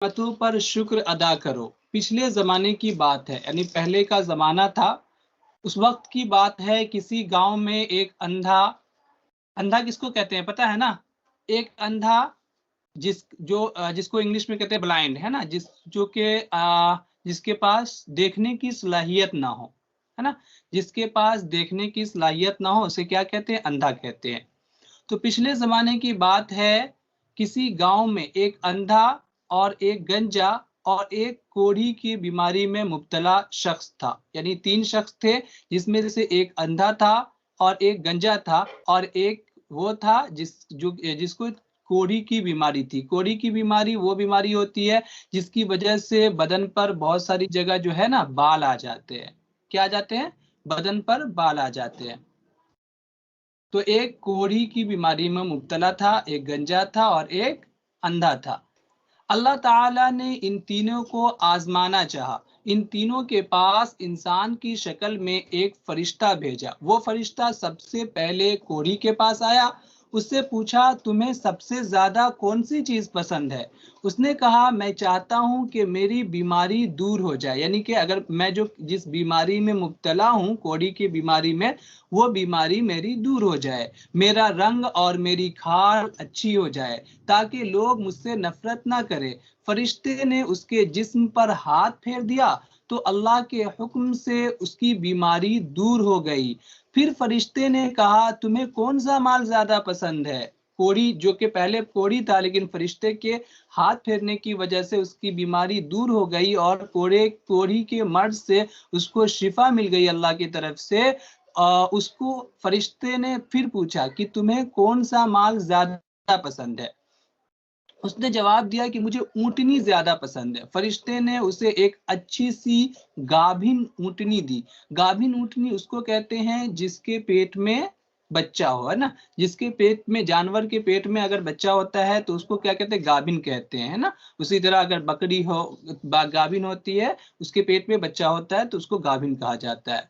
नियामतों पर शुक्र अदा करो। पिछले ज़माने की बात है, यानी पहले का ज़माना था। उस वक्त की बात है, किसी गांव में एक अंधा, अंधा किसको कहते हैं पता है ना? एक अंधा जिसको इंग्लिश में कहते हैं ब्लाइंड, है ना, जिसके पास देखने की सलाहियत ना हो, है ना, जिसके पास देखने की सलाहियत ना हो उसे क्या कहते हैं? अंधा कहते हैं। तो पिछले जमाने की बात है, किसी गांव में एक अंधा और एक गंजा और एक कोढ़ी की बीमारी में मुब्तला शख्स था। यानी 3 शख्स थे, जिसमें से एक अंधा था और एक गंजा था और एक वो था जिसको कोढ़ी की बीमारी थी। कोढ़ी की बीमारी वो बीमारी होती है जिसकी वजह से बदन पर बहुत सारी जगह जो है ना बाल आ जाते हैं। क्या आ जाते हैं? बदन पर बाल आ जाते हैं। तो एक कोढ़ी की बीमारी में मुब्तला था, एक गंजा था और एक अंधा था। अल्लाह ताला ने इन तीनों को आजमाना चाहा। इन तीनों के पास इंसान की शक्ल में एक फरिश्ता भेजा। वो फरिश्ता सबसे पहले कोढ़ी के पास आया। उससे पूछा, तुम्हें सबसे ज्यादा कौन सी चीज पसंद है? उसने कहा, मैं चाहता हूं कि मेरी बीमारी दूर हो जाए, यानी कि अगर मैं जिस बीमारी में मुब्तला हूं, कोढ़ी की बीमारी में, वो बीमारी मेरी दूर हो जाए, मेरा रंग और मेरी खाल अच्छी हो जाए, ताकि लोग मुझसे नफरत ना करें। फरिश्ते ने उसके जिस्म पर हाथ फेर दिया तो अल्लाह के हुक्म से उसकी बीमारी दूर हो गई। फिर फरिश्ते ने कहा, तुम्हें कौन सा माल ज्यादा पसंद है? कोढ़ी, जो कि पहले कोढ़ी था, लेकिन फरिश्ते के हाथ फेरने की वजह से उसकी बीमारी दूर हो गई और कोढ़ी के मर्ज से उसको शिफा मिल गई अल्लाह की तरफ से। उसको फरिश्ते ने फिर पूछा कि तुम्हें कौन सा माल ज्यादा पसंद है? उसने जवाब दिया कि मुझे ऊँटनी ज्यादा पसंद है। फरिश्ते ने उसे एक अच्छी सी गाभिन ऊँटनी दी। गाभिन ऊँटनी उसको कहते हैं जिसके पेट में बच्चा हो, है ना। जिसके पेट में, जानवर के पेट में अगर बच्चा होता है तो उसको क्या कहते हैं? गाभिन कहते हैं, है ना। उसी तरह अगर बकरी हो, गाभिन होती है, उसके पेट में बच्चा होता है तो उसको गाभिन कहा जाता है।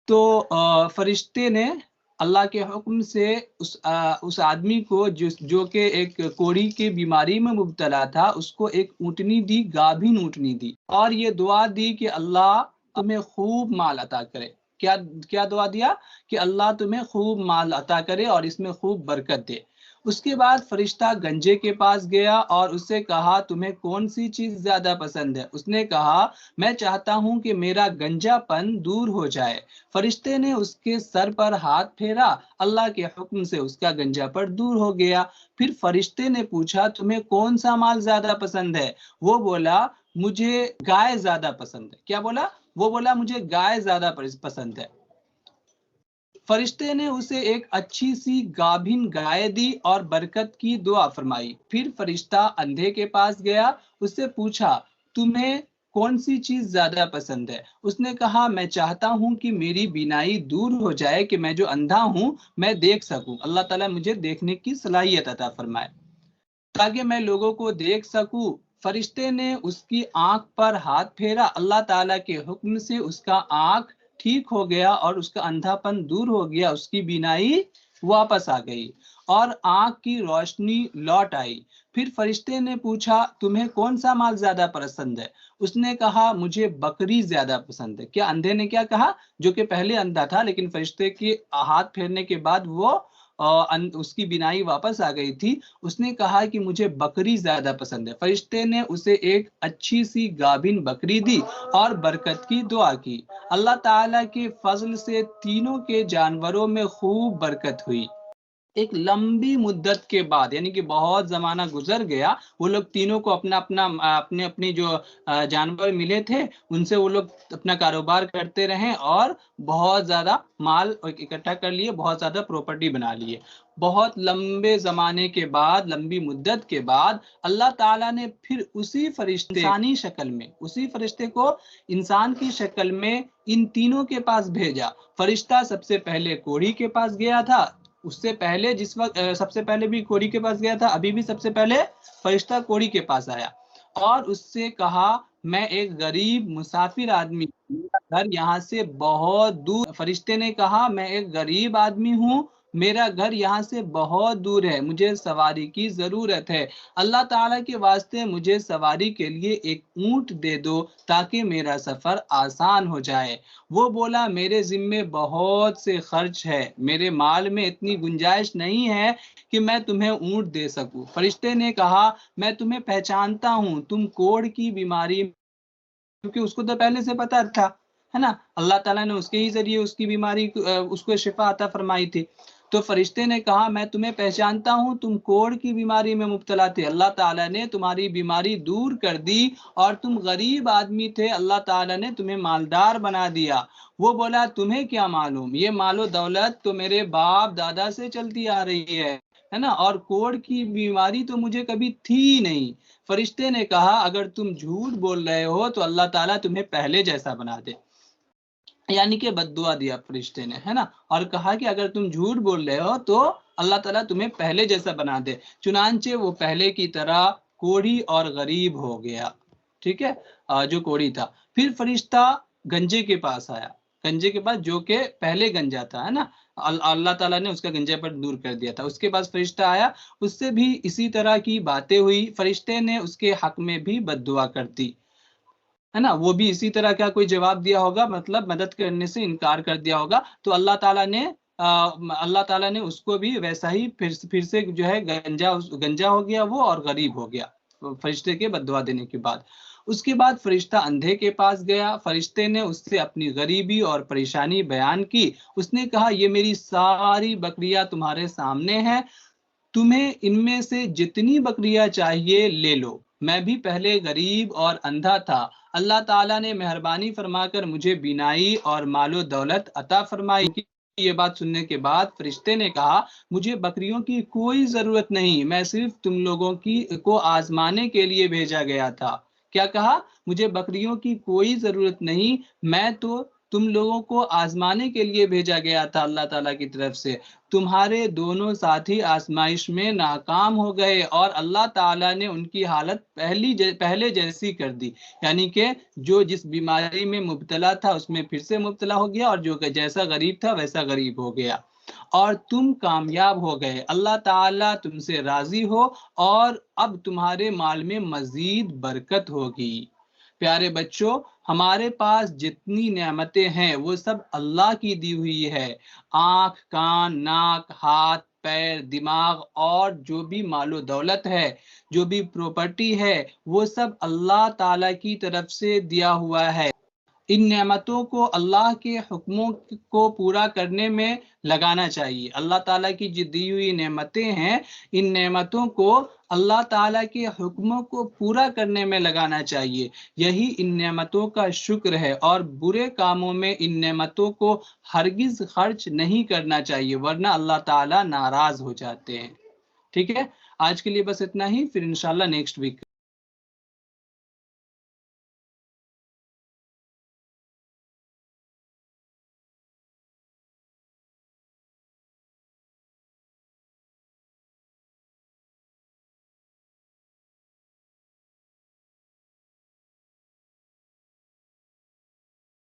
तो फरिश्ते ने अल्लाह के हुक्म से उस आदमी को जो कि एक कोढ़ी की बीमारी में मुब्तला था, उसको एक ऊँटनी दी, गाभिन ऊँटनी दी, और ये दुआ दी कि अल्लाह तुम्हें खूब माल अता करे। क्या क्या दुआ दिया? कि अल्लाह तुम्हें खूब माल अता करे और इसमें खूब बरकत दे। उसके बाद फरिश्ता गंजे के पास गया और उससे कहा, तुम्हें कौन सी चीज ज्यादा पसंद है? उसने कहा, मैं चाहता हूं कि मेरा गंजापन दूर हो जाए। फरिश्ते ने उसके सर पर हाथ फेरा, अल्लाह के हुक्म से उसका गंजापन दूर हो गया। फिर फरिश्ते ने पूछा, तुम्हें कौन सा माल ज्यादा पसंद है? वो बोला, मुझे गाय ज्यादा पसंद है। क्या बोला? वो बोला, मुझे गाय ज्यादा पसंद है। फरिश्ते ने उसे एक अच्छी सी गाभिन गाय दी और बरकत की दुआ फरमाई। फिर फरिश्ता अंधे के पास गया, उससे पूछा, तुम्हें कौन सी चीज ज्यादा पसंद है? उसने कहा, मैं चाहता हूं कि मेरी बीनाई दूर हो जाए, कि मैं जो अंधा हूं मैं देख सकूं। अल्लाह ताला मुझे देखने की सलाहियत अता फरमाए ताकि मैं लोगों को देख सकूं। फरिश्ते ने उसकी आंख पर हाथ फेरा, अल्लाह ताला के हुक्म से उसका आंख ठीक हो गया और उसका अंधापन दूर हो गया, उसकी बीनाई वापस आ गई और आंख की रोशनी लौट आई। फिर फरिश्ते ने पूछा, तुम्हें कौन सा माल ज्यादा पसंद है? उसने कहा, मुझे बकरी ज्यादा पसंद है। क्या अंधे ने क्या कहा? जो कि पहले अंधा था, लेकिन फरिश्ते के हाथ फेरने के बाद वो उसकी बिनाई वापस आ गई थी। उसने कहा कि मुझे बकरी ज्यादा पसंद है। फरिश्ते ने उसे एक अच्छी सी गाभिन बकरी दी और बरकत की दुआ की। अल्लाह ताला के फजल से तीनों के जानवरों में खूब बरकत हुई। एक लंबी मुद्दत के बाद, यानी कि बहुत जमाना गुजर गया, वो लोग तीनों को अपना अपना अपने अपनी जो जानवर मिले थे, उनसे वो लोग अपना कारोबार करते रहे और बहुत ज्यादा माल इकट्ठा कर लिए, बहुत ज्यादा प्रॉपर्टी बना लिए। बहुत लंबे जमाने के बाद, लंबी मुद्दत के बाद, अल्लाह ताला ने फिर उसी फरिश्ते, इंसानी शक्ल में, उसी फरिश्ते को इंसान की शक्ल में इन तीनों के पास भेजा। फरिश्ता सबसे पहले कोढ़ी के पास गया था। उससे पहले जिस वक्त सबसे पहले भी कोढ़ी के पास गया था, अभी भी सबसे पहले फरिश्ता कोढ़ी के पास आया और उससे कहा, मैं एक गरीब मुसाफिर आदमी, मेरा घर यहाँ से बहुत दूर। फरिश्ते ने कहा, मैं एक गरीब आदमी हूँ, میرا گھر یہاں سے بہت دور ہے، مجھے سواری کی ضرورت ہے، اللہ تعالیٰ کے واسطے مجھے سواری کے لیے ایک اونٹ دے دو تاکہ میرا سفر آسان ہو جائے۔ وہ بولا میرے ذمے بہت سے خرچ ہے، میرے مال میں اتنی گنجائش نہیں ہے کہ میں تمہیں اونٹ دے سکوں۔ فرشتے نے کہا میں تمہیں پہچانتا ہوں، تم کوڑ کی بیماری، کیونکہ اس کو تو پہلے سے پتا تھا، ہے نا، اللہ تعالیٰ نے اس کے ہی ذریعے اس کی بیماری اس کو شفا عطا فرمائی تھی۔ تو فرشتے نے کہا میں تمہیں پہچانتا ہوں، تم کوڑ کی بیماری میں مبتلا تھے، اللہ تعالیٰ نے تمہاری بیماری دور کر دی، اور تم غریب آدمی تھے، اللہ تعالیٰ نے تمہیں مالدار بنا دیا۔ وہ بولا تمہیں کیا معلوم، یہ مال و دولت تو میرے باپ دادا سے چلتی آ رہی ہے نا، اور کوڑ کی بیماری تو مجھے کبھی تھی نہیں۔ فرشتے نے کہا اگر تم جھوٹ بول رہے ہو تو اللہ تعالیٰ تمہیں پہلے جیسا بنا دے، یعنی کہ بد دعا دیا فرشتے نے، ہے نا، اور کہا کہ اگر تم جھوٹ بول رہے ہو تو اللہ تعالیٰ تمہیں پہلے جیسا بنا دے۔ چنانچہ وہ پہلے کی طرح کوڑی اور غریب ہو گیا، ٹھیک ہے، جو کوڑی تھا۔ پھر فرشتہ گنجے کے پاس آیا، گنجے کے پاس جو کہ پہلے گنجا تھا، ہے نا، اللہ تعالیٰ نے اس کا گنجے پر دور کر دیا تھا۔ اس کے پاس فرشتہ آیا، اس سے بھی اسی طرح کی باتیں ہوئی، فرشتے نے اس کے حق میں بھی بد دعا کر دی، ہے نا، وہ بھی اسی طرح کا کوئی جواب دیا ہوگا، مطلب مدد کرنے سے انکار کر دیا ہوگا، تو اللہ تعالیٰ نے اس کو بھی ویسا ہی پھر سے جو ہے گنجا ہو گیا وہ، اور غریب ہو گیا فرشتے کے بد دعا دینے کے بعد۔ اس کے بعد فرشتہ اندھے کے پاس گیا، فرشتے نے اس سے اپنی غریبی اور پریشانی بیان کی۔ اس نے کہا یہ میری ساری بکریاں تمہارے سامنے ہیں، تمہیں ان میں سے جتنی بکریاں چاہیے لے لو، میں بھی پہلے غریب اور اندھا تھا، اللہ تعالیٰ نے مہربانی فرما کر مجھے بینائی اور مال و دولت عطا فرمائی۔ یہ بات سننے کے بعد فرشتے نے کہا مجھے بکریوں کی کوئی ضرورت نہیں، میں صرف تم لوگوں کو آزمانے کے لیے بھیجا گیا تھا۔ کیا کہا؟ مجھے بکریوں کی کوئی ضرورت نہیں، میں تو تم لوگوں کو آزمانے کے لیے بھیجا گیا تھا اللہ تعالیٰ کی طرف سے۔ تمہارے دونوں ساتھی آزمائش میں ناکام ہو گئے اور اللہ تعالیٰ نے ان کی حالت پہلے جیسی کر دی، یعنی کہ جو جس بیماری میں مبتلا تھا اس میں پھر سے مبتلا ہو گیا، اور جو جیسا غریب تھا ویسا غریب ہو گیا، اور تم کامیاب ہو گئے، اللہ تعالیٰ تم سے راضی ہو، اور اب تمہارے مال میں مزید برکت ہوگی۔ پیارے بچوں، ہمارے پاس جتنی نعمتیں ہیں وہ سب اللہ کی دی ہوئی ہے۔ آنکھ، کان، ناک، ہاتھ، پیر، دماغ، اور جو بھی مال و دولت ہے، جو بھی پراپرٹی ہے، وہ سب اللہ تعالیٰ کی طرف سے دیا ہوا ہے۔ ان نعمتوں کو اللہ کے حکموں کو پورا کرنے میں لگانا چاہیے۔ اللہ تعالیٰ کی جو دی ہوئی نعمتیں ہیں، ان نعمتوں کو اللہ تعالیٰ کے حکموں کو پورا کرنے میں لگانا چاہیے، یہی ان نعمتوں کا شکر ہے، اور برے کاموں میں ان نعمتوں کو ہرگز خرچ نہیں کرنا چاہیے، ورنہ اللہ تعالیٰ ناراض ہو جاتے ہیں۔ ٹھیک ہے، آج کے لیے بس اتنا ہی، پھر انشاءاللہ نیکسٹ ویک